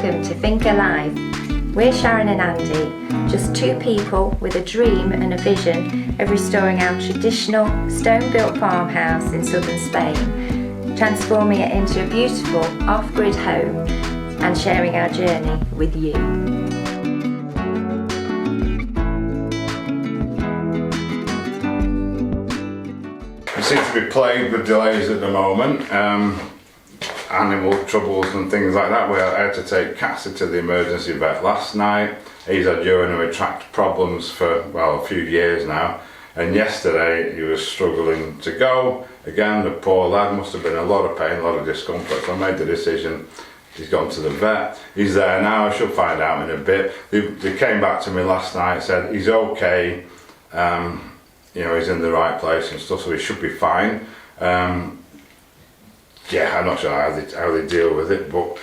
Welcome to Think Alive. We're Sharon and Andy, just two people with a dream and a vision of restoring our traditional stone-built farmhouse in southern Spain, transforming it into a beautiful off-grid home and sharing our journey with you. We seem to be plagued with delays at the moment. Animal troubles and things like that. We had to take Cassie to the emergency vet last night. He's had urinary tract problems for, well, a few years now, and yesterday he was struggling to go. Again, the poor lad must have been in a lot of pain, a lot of discomfort, so I made the decision. He's gone to the vet. He's there now. I should find out in a bit. They came back to me last night, said he's okay, you know, he's in the right place and stuff, so he should be fine. Yeah, I'm not sure how they deal with it, but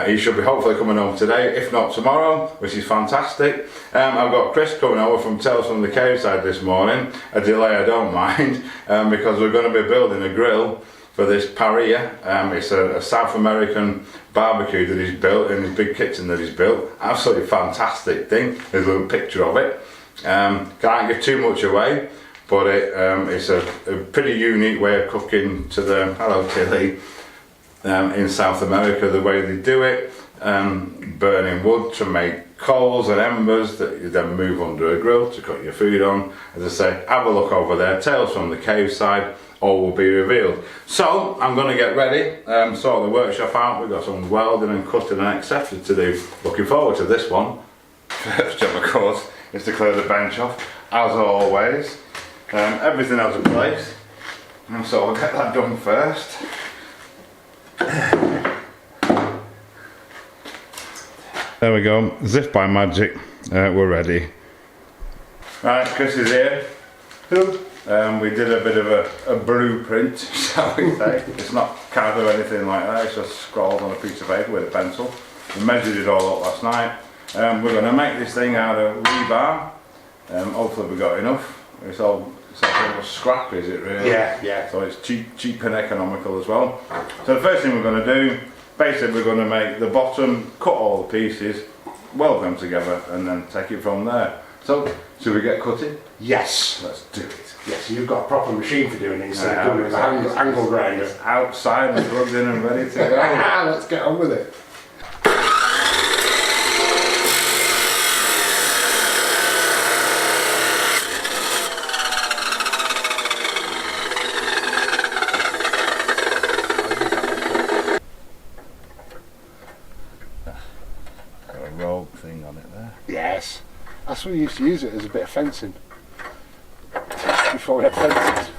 he should be hopefully coming home today, if not tomorrow, which is fantastic. I've got Chris coming over from Tales from the Caveside this morning. A delay I don't mind, because we're going to be building a grill for this parrilla. It's a South American barbecue that he's built in his big kitchen that he's built. Absolutely fantastic thing. There's a little picture of it. Can't give too much away, but it's a pretty unique way of cooking to the, hello Tilly, in South America, the way they do it, burning wood to make coals and embers that you then move under a grill to cook your food on. As I say, have a look over there, Tales from the Caveside, all will be revealed. So, I'm going to get ready, sort the workshop out. We've got some welding and cutting and etc. to do. Looking forward to this one. First job, of course, is to clear the bench off, as always. Everything has a place, and so I'll get that done first. There we go, as if by magic, we're ready. Right, Chris is here. We did a bit of a blueprint, shall we say. It's not CAD or anything like that, it's just scrawled on a piece of paper with a pencil. We measured it all up last night. We're going to make this thing out of rebar. Hopefully we got enough. It's all scrap, is it really? Yeah. So it's cheap and economical as well. So the first thing we're going to do, basically we're going to make the bottom, cut all the pieces, weld them together, and then take it from there. So, should we get cutting? Yes. Let's do it. Yes, you've got a proper machine for doing it instead of doing it with an angle grinder. It's outside and plugged in and ready to go. Let's get on with it. Rope thing on it there. Yes, that's what we used to use it as a bit of fencing before we had fences.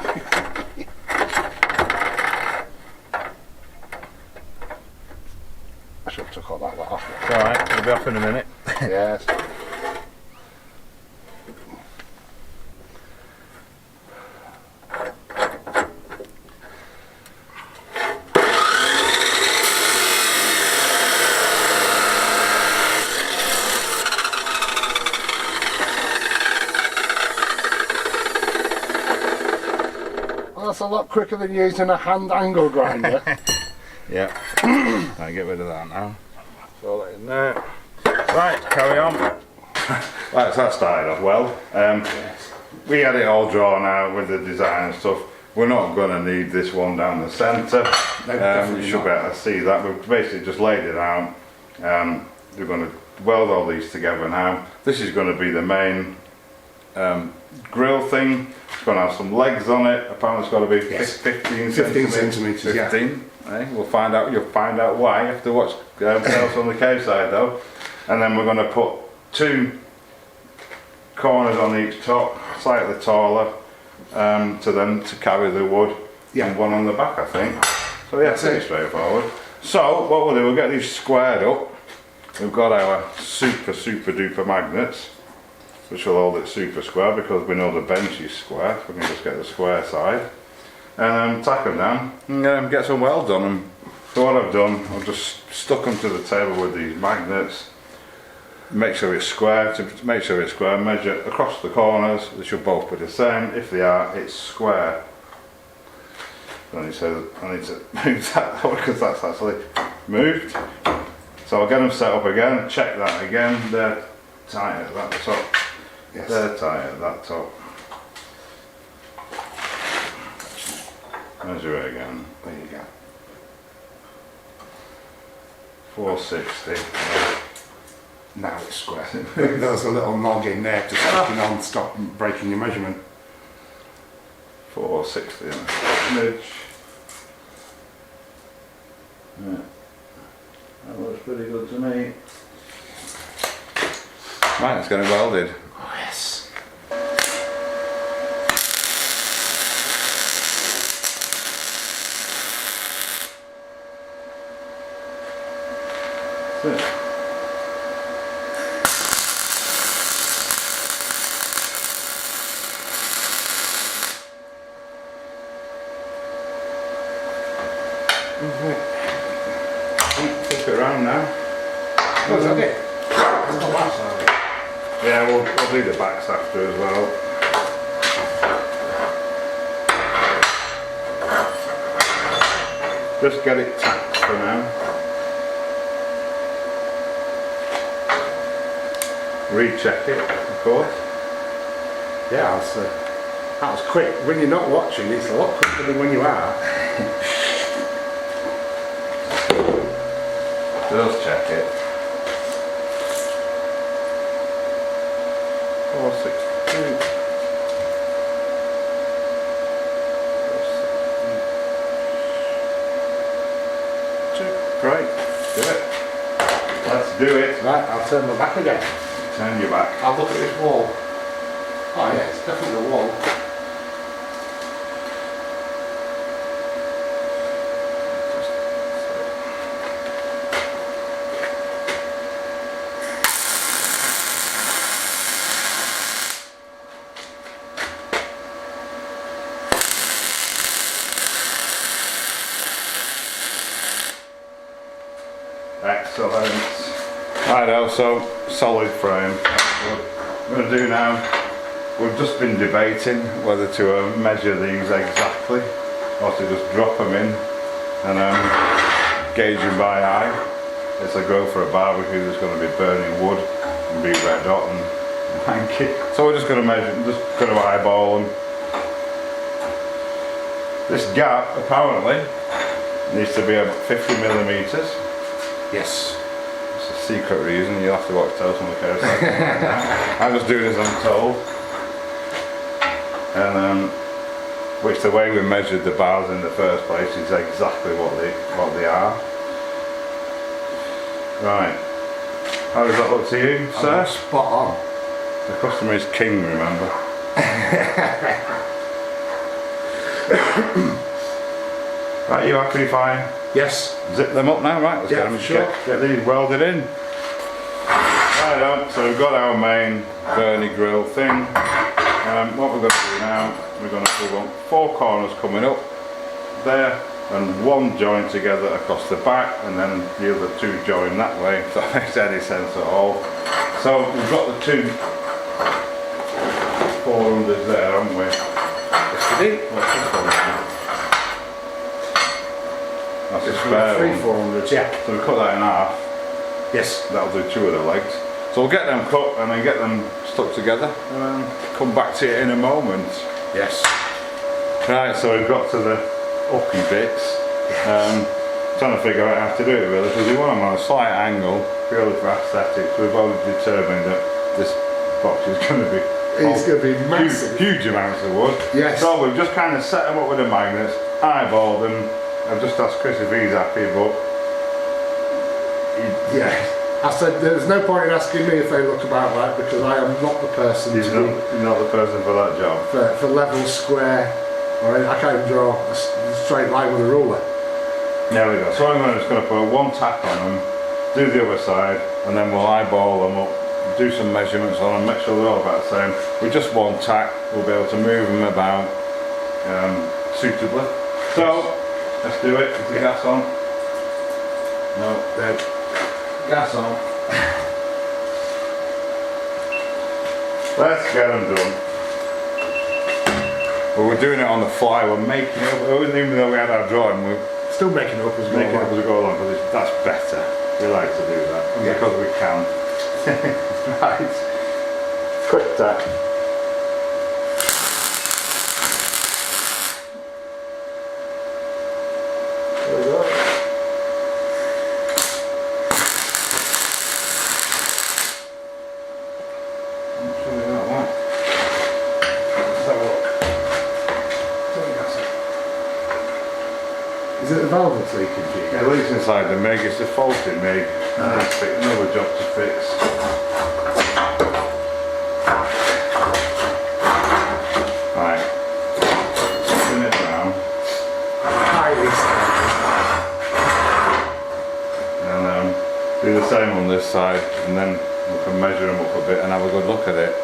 I should have took all that lot off. It's alright, we'll be off in a minute. Yes. That's a lot quicker than using a hand angle grinder. Yeah, I'll get rid of that now. Throw that in there. Right, carry on. Right, so that started off well. We had it all drawn out with the design and stuff. We're not going to need this one down the centre. You should be able to see that. We've basically just laid it out. We're going to weld all these together now. This is going to be the main grill thing. It's going to have some legs on it. Apparently it's got to be 15 centimetres. 15. Yeah. We'll find out. You'll find out why. You have to watch Tales from the Caveside though. And then we're going to put two corners on each top, slightly taller, to carry the wood, and one on the back, I think. So yeah, pretty straightforward. So what we'll do, we'll get these squared up. We've got our super duper magnets, which will hold it super square because we know the bench is square, so we can just get the square side and tack them down and get some welds on them. So what I've done, I've just stuck them to the table with these magnets, make sure it's square, measure across the corners, they should both be the same. If they are, it's square. Then he says I need to move that because that's actually moved. So I'll get them set up again, check that again. They're tight at that top. Yes. They're tight at that top. Measure it again. There you go. 460. Now it's square. There's a little nog in there to sticking on, stop breaking your measurement. 460 and a smidge. Yeah. That looks pretty good to me. Right, let's get it welded. Oh yes. That's it. Flip it around now. Oh, is that it? That's not that side. Yeah, we'll do the backs after as well. Just get it tacked for now. Recheck it, of course. Yeah, that was quick. When you're not watching, it's a lot quicker than when you are. Just check it. 462. Great. Do it. Let's do it. Right, I'll turn my back again. Turn your back. I'll look at this wall. Oh yeah, it's definitely a wall. Excellent. Righto, so solid frame. What we're going to do now, we've just been debating whether to measure these exactly or to just drop them in and gauge them by eye. As I go for a barbecue that's going to be burning wood and be red hot and hanky. So we're just going to measure, just going to eyeball them. This gap apparently needs to be about 50 millimeters. Yes. It's a secret reason, you'll have to watch Tales from the Caveside. I'm just doing as I'm told. And which the way we measured the bars in the first place is exactly what they are. Right. How does that look to you, sir? Spot on. The customer is king, remember. Right, you happy if I Yes. zip them up now? Right, let's Yeah, get them sure. get these welded in. Right on, so we've got our main Bernie grill thing. What we're going to do now, we're going to want 4 corners coming up there and 1 join together across the back, and then the other 2 join that way, if that makes any sense at all. So we've got the 2 400s there, haven't we? Yes, we do. What's this one? That's a It's spare 3 one. 400s, yeah. So we cut that in half. Yes. That'll do 2 of the legs. So we'll get them cut and then get them stuck together and then come back to it in a moment. Yes. Right, so we've got to the uppy bits. Trying to figure out how to do it really, because we want them on a slight angle, purely for aesthetics. We've already determined that this box is going to be It's going to be massive. huge amounts of wood. Yes. So we've just kind of set them up with the magnets, eyeballed them. I've just asked Chris if he's happy, but Yeah. I said there's no point in asking me if they look about right, because I am not the person he's to not the person for that job. for level square. Or I can't even draw a straight line with a ruler. There we go. So I'm just going to put 1 tack on them, do the other side, and then we'll eyeball them up, do some measurements on them, make sure they're all about the same. With just 1 tack, we'll be able to move them about suitably. So, let's do it. Is the gas on? No, dead. Gas on. Let's get them done. Well, we're doing it on the fly, we're making it up, even though we had our drawing, we're Still making it up as we making it go up as we go along, but that's better. We like to do that, and Yeah. because we can. Right. Quick tack. There we go. I'm sure we got that. Let's have a look. Is it the valve that's leaking for you? Yeah, it leaks inside the MIG, it's a faulty MIG. Another job to fix. Right. Spin it around. Highly And do the same on this side, and then we can measure them up a bit and have a good look at it.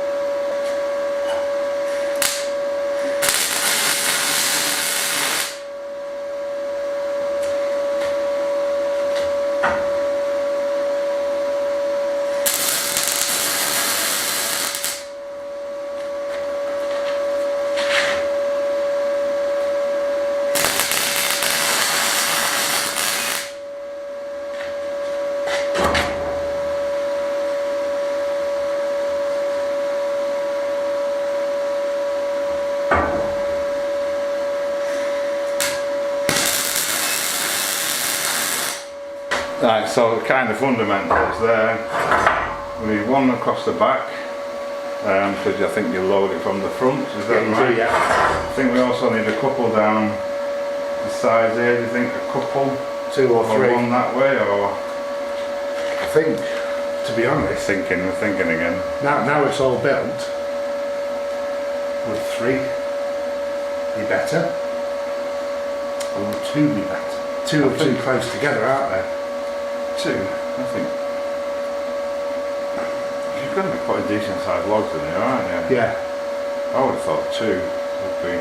Right, so the kind of fundamentals there. We need one across the back, because I think you load it from the front, is that right? Yeah. I think we also need a couple down the sides here. Do you think a couple? 2 or 3. One that way, or? I think, to be honest, We're thinking again. now it's all built, would 3 be better? Or would 2 be better? 2 are too close together, aren't they? 2, I think. You've got to be quite a decent sized logs in here, aren't you? Yeah, I would have thought 2 would be.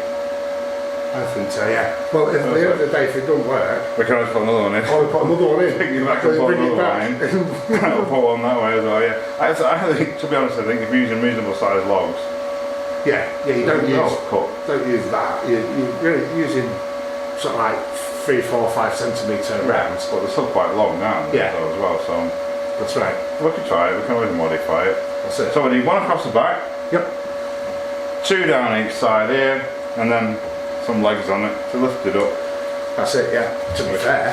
I think so, yeah. Well, at the end of the day, if it doesn't work, We can always put another one in. I'll put another one in. Pick you back and put Bring it another back. line. I'll put one that way as well, yeah. I think, to be honest, I think if you're using reasonable sized logs, Yeah, you don't cut. use that. You're really using sort of like 3, 4, 5 centimetre rounds. But they're still quite long now Yeah. though, as well, so That's right. we can try it, we can always modify it. That's it. So we need one across the back, Yep. 2 down each side here, and then some legs on it to lift it up. That's it, yeah. To be fair,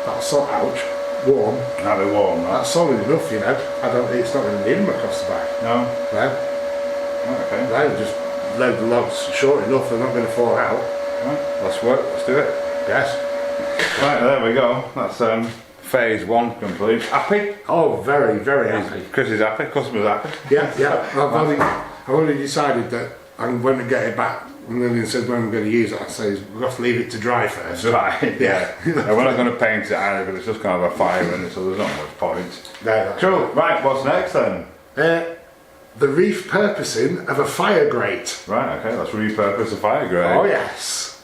that's so ouch, warm. Now they're warm, right? That's solid enough, you know. It's not going to need them across the back. No? No. Okay. No, just load the logs short enough, they're not going to fall out. Right, let's work, let's do it. Yes. Right, there we go. That's phase 1 complete. Happy? Oh, very, very happy. Chris is happy, customer's happy. Yeah, yeah. I've only decided that I'm going to get it back. And Lillian says when I'm going to use it, I say we have to leave it to dry first. Right, yeah. Yeah. And we're not going to paint it either, but it's just going to have a fire in it, so there's not much point. No, that's Cool, right, what's next then? the repurposing of a fire grate. Right, okay, let's repurpose the fire grate. Oh yes.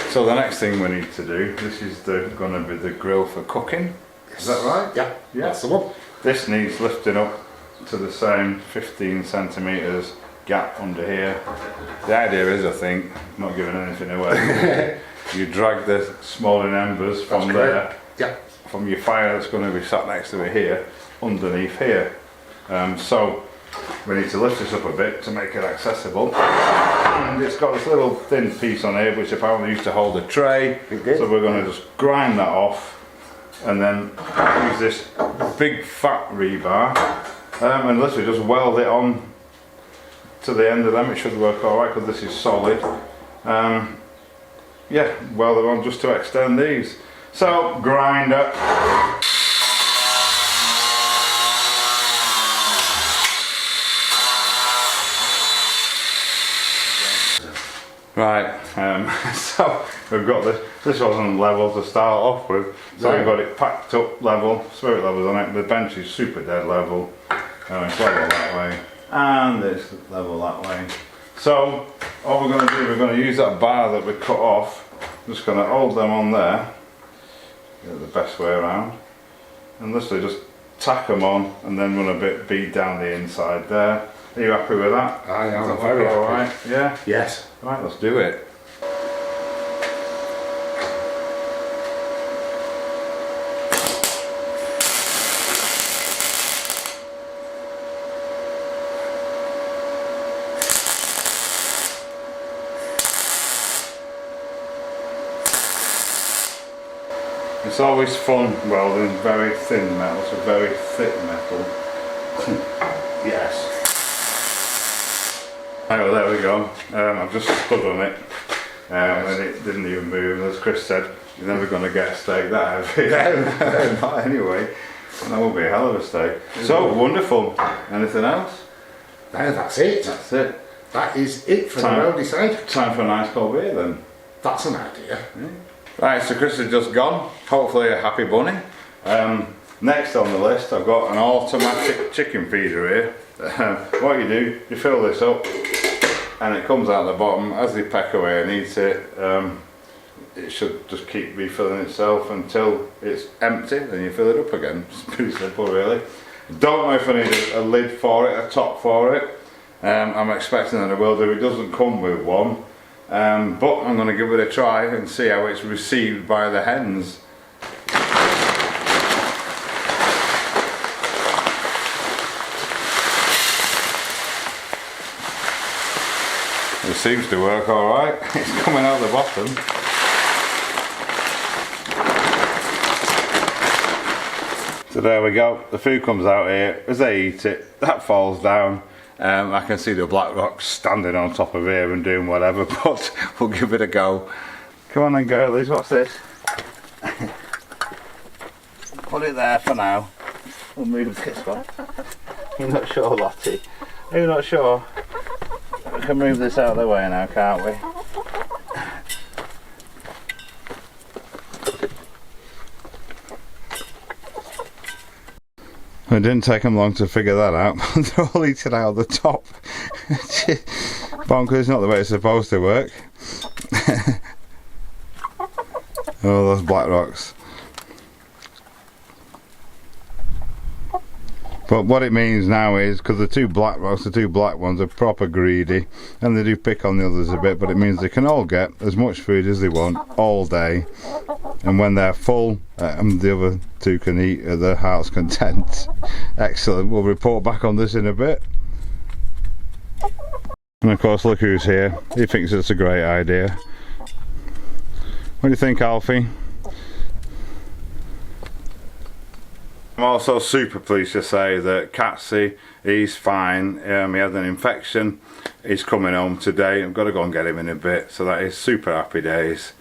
So the next thing we need to do, this is going to be the grill for cooking. Is that right? Yeah, Yeah. that's the one. This needs lifting up to the same 15 centimetres gap under here. The idea is, I think, not giving anything away, you drag the smouldering embers from That's there, correct. Yeah. from your fire that's going to be sat next to it here, underneath here. So we need to lift this up a bit to make it accessible. And it's got this little thin piece on here which apparently used to hold a tray. It did. So we're going to just grind that off and then use this big fat rebar and literally just weld it on to the end of them. It should work alright because this is solid. Yeah, weld it on just to extend these. So grinder. Right, so we've got this wasn't level to start off with, so we've got it packed up level, spirit levels on it, the bench is super dead level, it's level that way, and it's level that way. So, all we're going to do, we're going to use that bar that we cut off, just going to hold them on there, get it the best way around, and literally just tack them on, and then run a bit bead down the inside there. Are you happy with that? I am Does that very look happy. alright? Yeah? Yes. Right, let's do it. It's always fun welding very thin metal to very thick metal. Yes. Oh, well, there we go. I've just stood on it and it didn't even move. As Chris said, you're never going to get a steak that heavy. Not anyway. That will be a hell of a steak. So wonderful. Anything else? No, that's it. That's it. That is it for the roadie side. Time for a nice cold beer then. That's an idea. Yeah. Right, so Chris has just gone. Hopefully a happy bunny. Next on the list, I've got an automatic chicken feeder here. What you do, you fill this up and it comes out the bottom. As they peck away and eat it, it should just keep refilling itself until it's empty, then you fill it up again. It's pretty simple really. Don't know if I need a lid for it, a top for it. I'm expecting that I will do. It doesn't come with one, but I'm going to give it a try and see how it's received by the hens. It seems to work alright. It's coming out the bottom. So there we go, the food comes out here. As they eat it, that falls down. I can see the black rocks standing on top of here and doing whatever, but we'll give it a go. Come on then girlies, what's this? Put it there for now. We'll move this one. You're not sure, Lottie? You're not sure? We can move this out of the way now, can't we? It didn't take them long to figure that out. They're all eating out of the top. Bonkers, it's not the way it's supposed to work. Oh, those black rocks. But what it means now is, because the two black rocks, the two black ones are proper greedy, and they do pick on the others a bit, but it means they can all get as much food as they want all day, and when they're full, the other two can eat at their heart's content. Excellent, we'll report back on this in a bit. And of course, look who's here. He thinks it's a great idea. What do you think, Alfie? I'm also super pleased to say that Catsy, he's fine. He had an infection. He's coming home today. I've got to go and get him in a bit, so that is super happy days.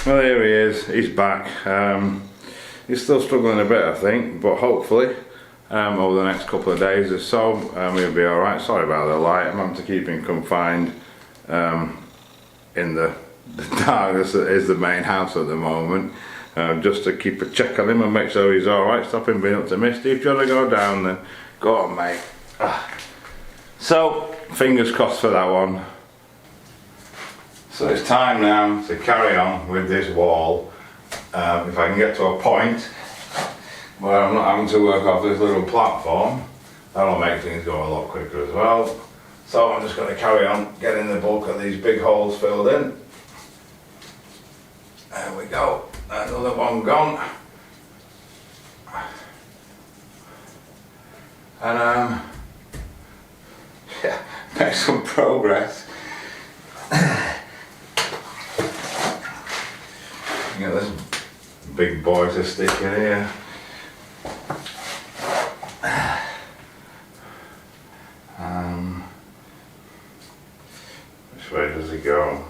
Well, here he is. He's back. He's still struggling a bit, I think, but hopefully over the next couple of days or so he'll be alright. Sorry about the light. I'm having to keep him confined in the darkness that is the main house at the moment. Just to keep a check on him and make sure he's alright, stop him being up to mischief. If you want to go down then, go on mate. So, fingers crossed for that one. So it's time now to carry on with this wall. If I can get to a point where I'm not having to work off this little platform, that'll make things go a lot quicker as well. So I'm just going to carry on getting the bulk of these big holes filled in. There we go. Another one gone. And yeah, make some progress. Get this big boy to stick in here. Which way does he go?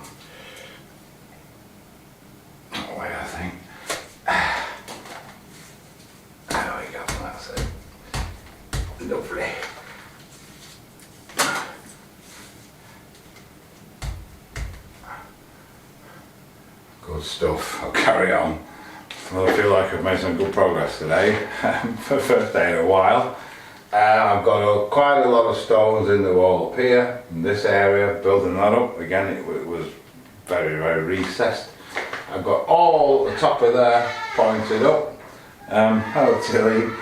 That way, I think. There we go, that's it. Lovely. Good stuff. I'll carry on. Well, I feel like I've made some good progress today for the first day in a while. I've got quite a lot of stones in the wall up here, in this area, building that up. Again, it was very, very recessed. I've got all the top of there pointed up. Hello Tilly.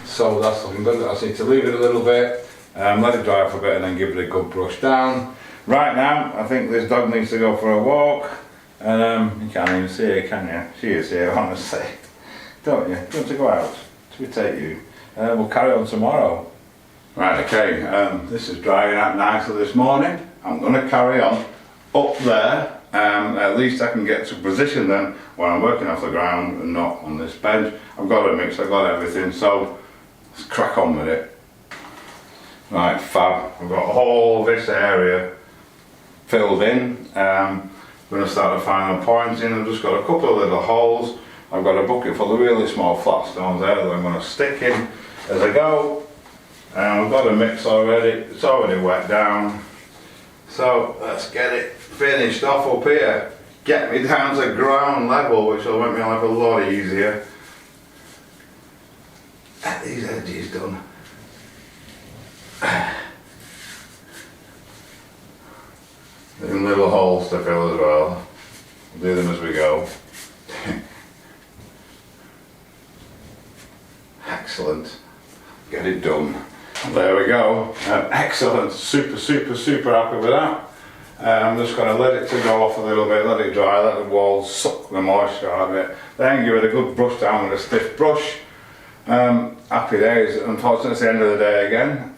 So that's looking good. I just need to leave it a little bit, let it dry for a bit and then give it a good brush down. Right now, I think this dog needs to go for a walk. And you can't even see her, can you? She is here, honestly. Don't you? Do you want to go out? Should we take you? We'll carry on tomorrow. Right, okay. This is drying out nicely this morning. I'm going to carry on up there at least I can get to position then when I'm working off the ground and not on this bench. I've got a mix, I've got everything, so let's crack on with it. Right, fab. I've got all this area filled in. I'm going to start the final pointing. I've just got a couple of little holes. I've got a bucket full of really small flat stones there that I'm going to stick in as I go. I've got a mix already, it's already wet down. So let's get it finished off up here. Get me down to ground level, which will make my life a lot easier. Get these edges done. There's little holes to fill as well. We'll do them as we go. Excellent. Get it done. There we go. Excellent. Super happy with that. I'm just going to let it to go off a little bit, let it dry, let the walls suck the moisture out of it. Then give it a good brush down with a stiff brush. Happy days. Unfortunately it's the end of the day again.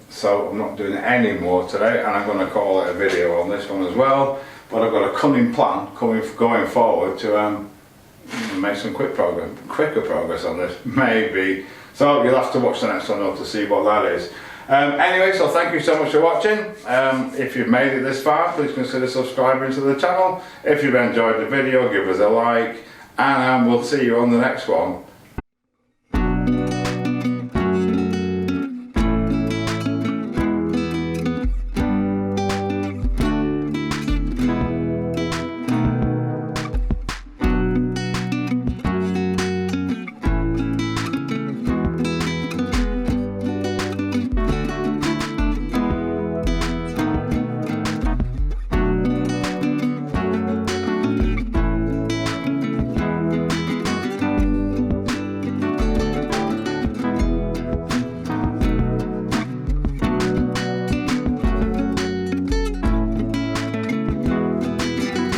So I'm not doing any more today, and I'm going to call it a video on this one as well. But I've got a cunning plan going forward to make some quicker progress on this, maybe. So you'll have to watch the next one to see what that is. Anyway, so thank you so much for watching. If you've made it this far, please consider subscribing to the channel. If you've enjoyed the video, give us a like, and we'll see you on the next one.